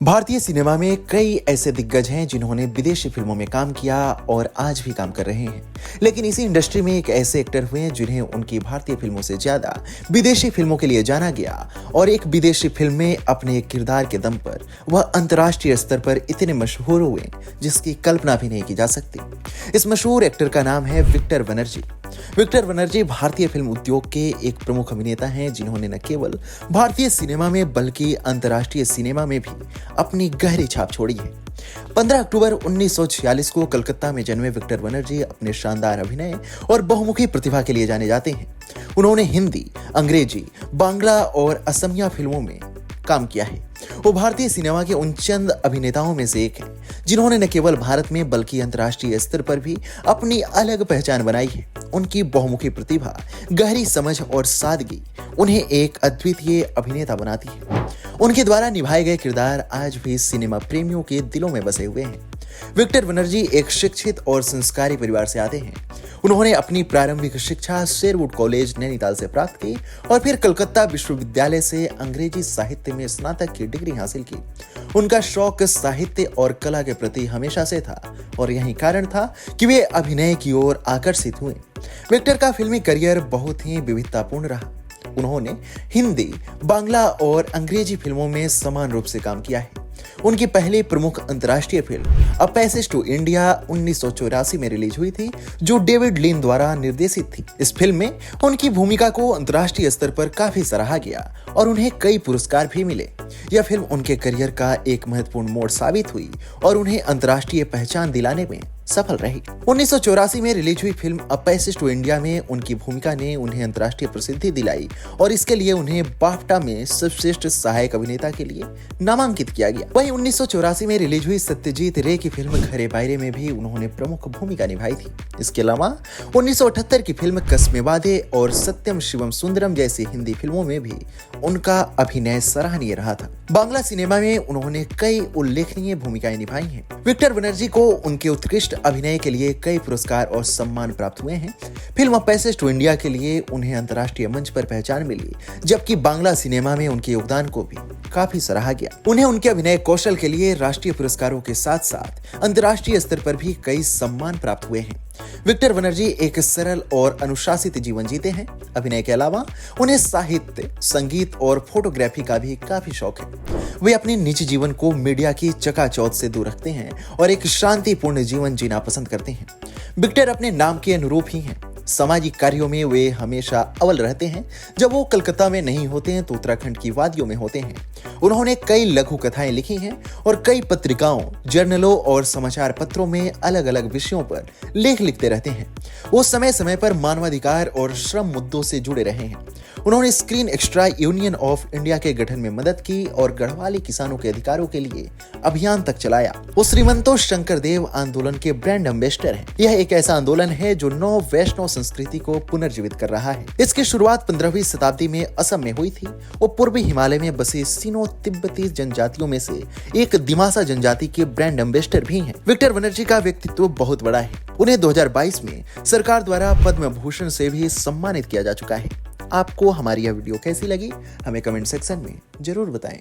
भारतीय सिनेमा में कई ऐसे दिग्गज हैं जिन्होंने विदेशी फिल्मों में काम किया और आज भी काम कर रहे हैं। लेकिन इसी इंडस्ट्री में एक ऐसे एक्टर हुए हैं जिन्हें उनकी भारतीय फिल्मों से ज्यादा विदेशी फिल्मों के लिए जाना गया और एक विदेशी फिल्म में अपने एक किरदार के दम पर वह अंतर्राष्ट्रीय स्तर पर इतने मशहूर हुए जिसकी कल्पना भी नहीं की जा सकती। इस मशहूर एक्टर का नाम है विक्टर बनर्जी। विक्टर बनर्जी भारतीय फिल्म उद्योग के एक प्रमुख अभिनेता हैं जिन्होंने न केवल भारतीय सिनेमा में बल्कि अंतर्राष्ट्रीय सिनेमा में भी अपनी गहरी छाप छोड़ी है। 15 अक्टूबर 1946 को कलकत्ता में जन्मे विक्टर बनर्जी अपने शानदार अभिनय और बहुमुखी प्रतिभा के लिए जाने जाते हैं। उन्होंने हिंदी, अंग्रेजी, बांग्ला और असमिया फिल्मों में काम किया है। वो भारतीय सिनेमा के उन चंद अभिनेताओं में से एक हैं जिन्होंने न केवल भारत में बल्कि अंतर्राष्ट्रीय स्तर पर भी अपनी अलग पहचान बनाई है। उनकी बहुमुखी प्रतिभा, गहरी समझ और सादगी उन्हें एक अद्वितीय अभिनेता बनाती है। उनके द्वारा निभाए गए किरदार आज भी सिनेमा प्रेमियों के दिलों में बसे हुए हैं। विक्टर बनर्जी एक शिक्षित और संस्कारी परिवार से आते हैं। उन्होंने अपनी प्रारंभिक शिक्षा शेरवुड कॉलेज नैनीताल से प्राप्त की और फिर कलकत्ता विश्वविद्यालय से अंग्रेजी साहित्य में स्नातक की डिग्री हासिल की। उनका शौक साहित्य और कला के प्रति हमेशा से था और यही कारण था कि वे अभिनय की ओर आकर्षित हुए। विक्टर का फिल्मी करियर बहुत ही विविधतापूर्ण रहा। उन्होंने हिंदी, बांग्ला और अंग्रेजी फिल्मों में समान रूप से काम किया है। उनकी पहली प्रमुख अंतर्राष्ट्रीय film a passage to India 1984 में रिलीज हुई थी, जो डेविड लीन द्वारा निर्देशित थी। इस फिल्म में उनकी भूमिका को अंतर्राष्ट्रीय स्तर पर काफी सराहा गया और उन्हें कई पुरस्कार भी मिले। यह फिल्म उनके करियर का एक महत्वपूर्ण मोड़ साबित हुई और उन्हें अंतर्राष्ट्रीय पहचान दिलाने में सफल रही। 1984 में रिलीज हुई film a passage to India में उनकी भूमिका ने उन्हें अंतर्राष्ट्रीय प्रसिद्धि दिलाई और इसके लिए उन्हें बाफ्टा में सर्वश्रेष्ठ सहायक अभिनेता के लिए नामांकित किया गया। वहीं 1984 में रिलीज हुई सत्यजीत रे की फिल्म घरे बायरे में भी उन्होंने प्रमुख भूमिका निभाई थी। इसके अलावा 1978 की फिल्म कस्मे वादे और सत्यम शिवम सुंदरम जैसी हिंदी फिल्मों में भी उनका अभिनय सराहनीय रहा था। बांग्ला सिनेमा में उन्होंने कई उल्लेखनीय भूमिकाएं निभाई हैं। विक्टर बनर्जी को उनके उत्कृष्ट अभिनय के लिए कई पुरस्कार और सम्मान प्राप्त हुए हैं। Film a passage to India के लिए उन्हें अंतर्राष्ट्रीय मंच पर पहचान मिली, जबकि बांग्ला सिनेमा में उनके योगदान को भी काफी सराहा गया। उन्हें उनके अभिनय कौशल के लिए राष्ट्रीय पुरस्कारों के साथ साथ अंतर्राष्ट्रीय स्तर पर भी कई सम्मान प्राप्त हुए हैं। विक्टर बनर्जी एक सरल और अनुशासित जीवन जीते हैं। अभिनय के अलावा उन्हें साहित्य, संगीत और फोटोग्राफी का भी काफी शौक है। वे अपने निजी जीवन को मीडिया की चकाचौंध से दूर रखते हैं और एक शांतिपूर्ण जीवन जीना पसंद करते हैं। विक्टर अपने नाम के अनुरूप ही हैं। सामाजिक कार्यों में वे हमेशा अव्वल रहते हैं। जब वो कलकत्ता में नहीं होते हैं तो उत्तराखंड की वादियों में होते हैं। उन्होंने कई लघु कथाएं लिखी हैं और कई पत्रिकाओं, जर्नलों और समाचार पत्रों में अलग अलग विषयों पर लेख लिखते रहते हैं। वो समय समय पर मानवाधिकार और श्रम मुद्दों से जुड़े रहे हैं। उन्होंने screen extra union of India के गठन में मदद की और गढ़वाली किसानों के अधिकारों के लिए अभियान तक चलाया। वो श्रीमंतो शंकर देव आंदोलन के ब्रांड एम्बेसडर हैं। यह एक ऐसा आंदोलन है जो नौ वैष्णव संस्कृति को पुनर्जीवित कर रहा है। इसकी शुरुआत 15वीं शताब्दी में असम में हुई थी। वो पूर्वी हिमालय में बसी सिनो तिब्बती जनजातियों में से एक दिमासा जनजाति के ब्रांड एम्बेसडर भी हैं। विक्टर बनर्जी का व्यक्तित्व बहुत बड़ा है। उन्हें 2022 में सरकार द्वारा पद्म भूषण से भी सम्मानित किया जा चुका है। आपको हमारी यह वीडियो कैसी लगी, हमें कमेंट सेक्शन में जरूर बताएं।